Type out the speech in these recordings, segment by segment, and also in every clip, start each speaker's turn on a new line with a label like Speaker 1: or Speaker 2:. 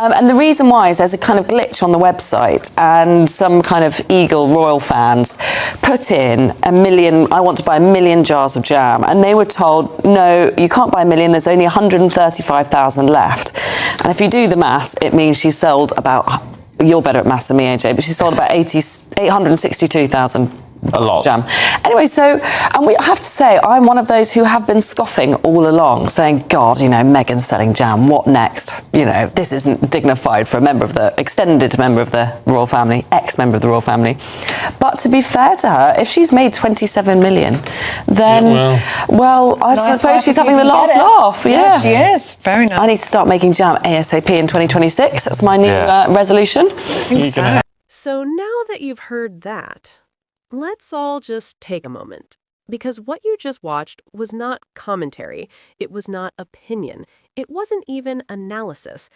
Speaker 1: And the reason why is there's a kind of glitch on the website, and some kind of Eagle Royal fans put in I want to buy 1 million jars of jam, and they were told, no, you can't buy 1 million, there's only 135,000 left. And if you do the maths, it means she sold about, you're better at maths than me, AJ, but she sold about 862,000
Speaker 2: a lot.
Speaker 1: Jam. Anyway, and we have to say, I'm one of those who have been scoffing all along, saying, God, Meghan's selling jam, what next? This isn't dignified for extended member of the royal family, ex-member of the royal family. But to be fair to her, if she's made 27 million, then, I suppose she's having the last laugh.
Speaker 3: Yeah, she is. Very nice.
Speaker 1: I need to start making jam ASAP in 2026. That's my new resolution.
Speaker 4: So now that you've heard that, let's all just take a moment, because what you just watched was not commentary, it was not opinion, it wasn't even analysis.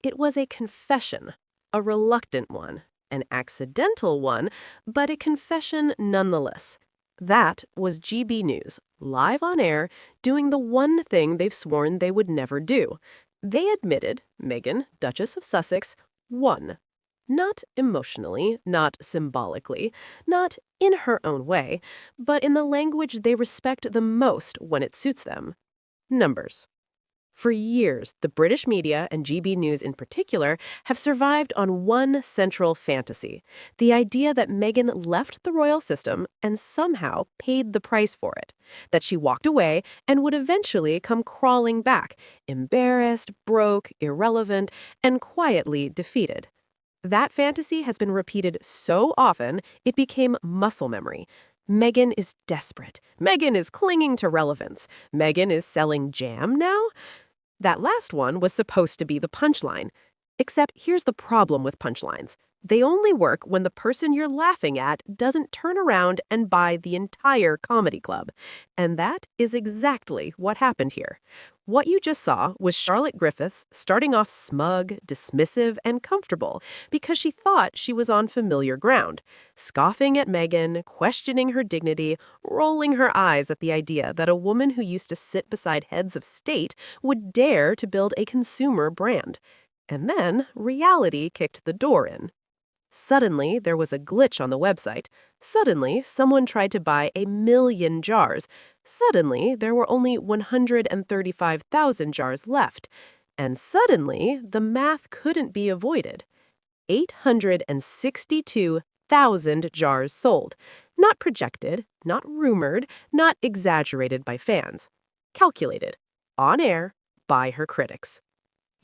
Speaker 4: It was a confession, a reluctant one, an accidental one, but a confession nonetheless. That was GB News, live on air, doing the one thing they've sworn they would never do. They admitted Meghan, Duchess of Sussex, won. Not emotionally, not symbolically, not in her own way, but in the language they respect the most when it suits them: numbers. For years, the British media, and GB News in particular, have survived on one central fantasy: the idea that Meghan left the royal system and somehow paid the price for it, that she walked away and would eventually come crawling back, embarrassed, broke, irrelevant, and quietly defeated. That fantasy has been repeated so often, it became muscle memory. Meghan is desperate. Meghan is clinging to relevance. Meghan is selling jam now? That last one was supposed to be the punchline. Except here's the problem with punchlines. They only work when the person you're laughing at doesn't turn around and buy the entire comedy club. And that is exactly what happened here. What you just saw was Charlotte Griffiths starting off smug, dismissive, and comfortable because she thought she was on familiar ground, scoffing at Meghan, questioning her dignity, rolling her eyes at the idea that a woman who used to sit beside heads of state would dare to build a consumer brand. And then reality kicked the door in. Suddenly, there was a glitch on the website. Suddenly, someone tried to buy 1 million jars. Suddenly, there were only 135,000 jars left. And suddenly, the math couldn't be avoided. 862,000 jars sold. Not projected, not rumored, not exaggerated by fans. Calculated, on air, by her critics.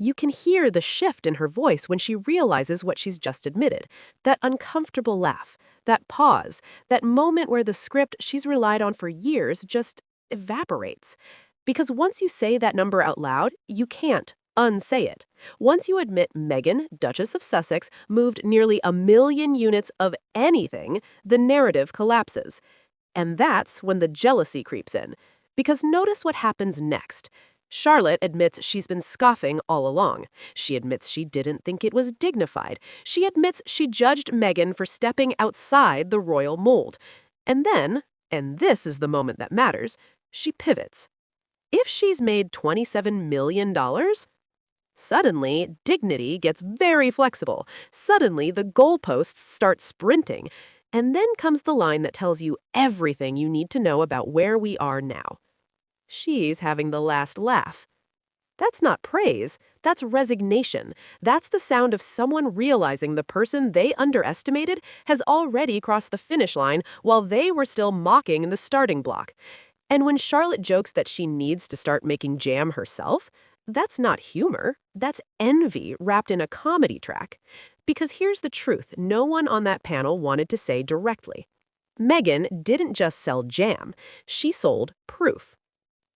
Speaker 4: You can hear the shift in her voice when she realizes what she's just admitted. That uncomfortable laugh, that pause, that moment where the script she's relied on for years just evaporates. Because once you say that number out loud, you can't unsay it. Once you admit Meghan, Duchess of Sussex, moved nearly 1 million units of anything, the narrative collapses. And that's when the jealousy creeps in. Because notice what happens next. Charlotte admits she's been scoffing all along. She admits she didn't think it was dignified. She admits she judged Meghan for stepping outside the royal mold. And then, and this is the moment that matters, she pivots. If she's made $27 million, suddenly dignity gets very flexible. Suddenly the goalposts start sprinting. And then comes the line that tells you everything you need to know about where we are now. She's having the last laugh. That's not praise, that's resignation. That's the sound of someone realizing the person they underestimated has already crossed the finish line while they were still mocking in the starting block. And when Charlotte jokes that she needs to start making jam herself, that's not humor, that's envy wrapped in a comedy track. Because here's the truth no one on that panel wanted to say directly. Meghan didn't just sell jam, she sold proof.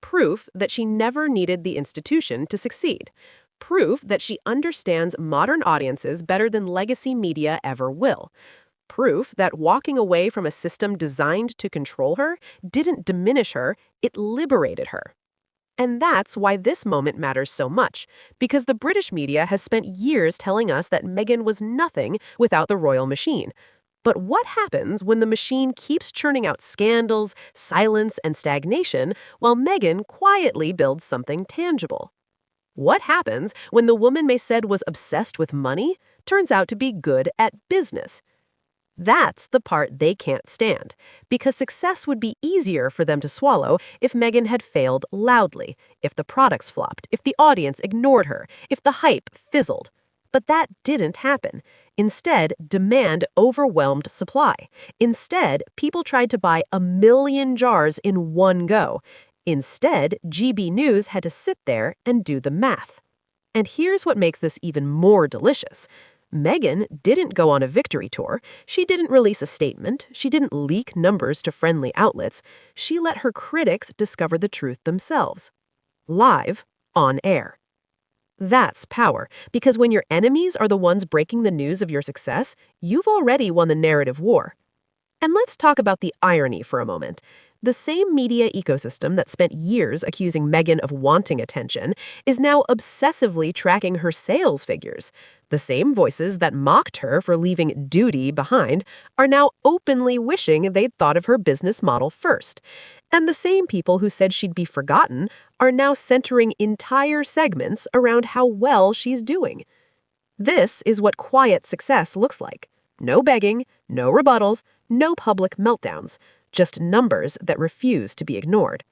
Speaker 4: Proof that she never needed the institution to succeed. Proof that she understands modern audiences better than legacy media ever will. Proof that walking away from a system designed to control her didn't diminish her, it liberated her. And that's why this moment matters so much, because the British media has spent years telling us that Meghan was nothing without the royal machine. But what happens when the machine keeps churning out scandals, silence, and stagnation while Meghan quietly builds something tangible? What happens when the woman May said was obsessed with money turns out to be good at business? That's the part they can't stand, because success would be easier for them to swallow if Meghan had failed loudly, if the products flopped, if the audience ignored her, if the hype fizzled. But that didn't happen. Instead, demand overwhelmed supply. Instead, people tried to buy 1 million jars in one go. Instead, GB News had to sit there and do the math. And here's what makes this even more delicious. Meghan didn't go on a victory tour. She didn't release a statement. She didn't leak numbers to friendly outlets. She let her critics discover the truth themselves. Live, on air. That's power, because when your enemies are the ones breaking the news of your success, you've already won the narrative war. And let's talk about the irony for a moment. The same media ecosystem that spent years accusing Meghan of wanting attention is now obsessively tracking her sales figures. The same voices that mocked her for leaving duty behind are now openly wishing they'd thought of her business model first. And the same people who said she'd be forgotten are now centering entire segments around how well she's doing. This is what quiet success looks like. No begging, no rebuttals, no public meltdowns, just numbers that refuse to be ignored.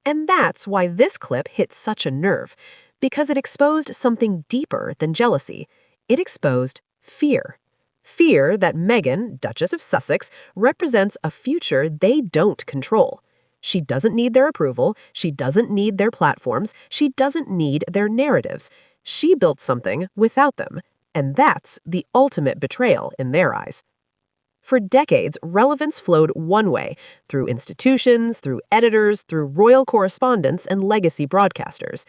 Speaker 4: And that's why this clip hit such a nerve, because it exposed something deeper than jealousy. It exposed fear. Fear that Meghan, Duchess of Sussex, represents a future they don't control. She doesn't need their approval, she doesn't need their platforms, she doesn't need their narratives. She built something without them, and that's the ultimate betrayal in their eyes. For decades, relevance flowed one way, through institutions, through editors, through royal correspondents, and legacy broadcasters.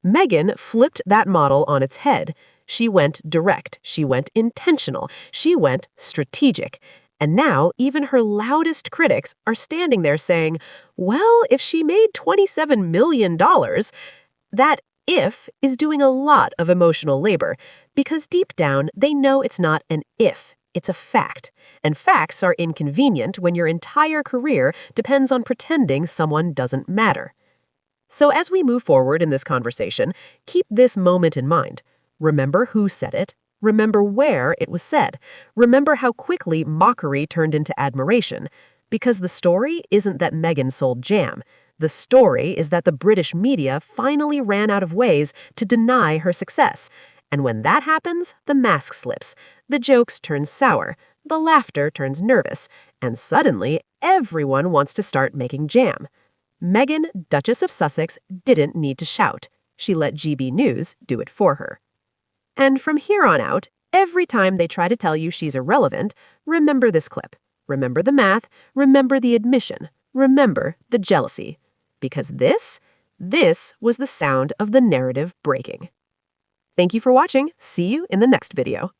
Speaker 4: Meghan flipped that model on its head. She went direct, she went intentional, she went strategic. And now, even her loudest critics are standing there saying, well, if she made $27 million, that if is doing a lot of emotional labor, because deep down, they know it's not an if. It's a fact, and facts are inconvenient when your entire career depends on pretending someone doesn't matter. So as we move forward in this conversation, keep this moment in mind. Remember who said it. Remember where it was said. Remember how quickly mockery turned into admiration. Because the story isn't that Meghan sold jam. The story is that the British media finally ran out of ways to deny her success. And when that happens, the mask slips, the jokes turn sour, the laughter turns nervous, and suddenly everyone wants to start making jam. Meghan, Duchess of Sussex, didn't need to shout. She let GB News do it for her. And from here on out, every time they try to tell you she's irrelevant, remember this clip. Remember the math, remember the admission, remember the jealousy. Because this was the sound of the narrative breaking. Thank you for watching. See you in the next video.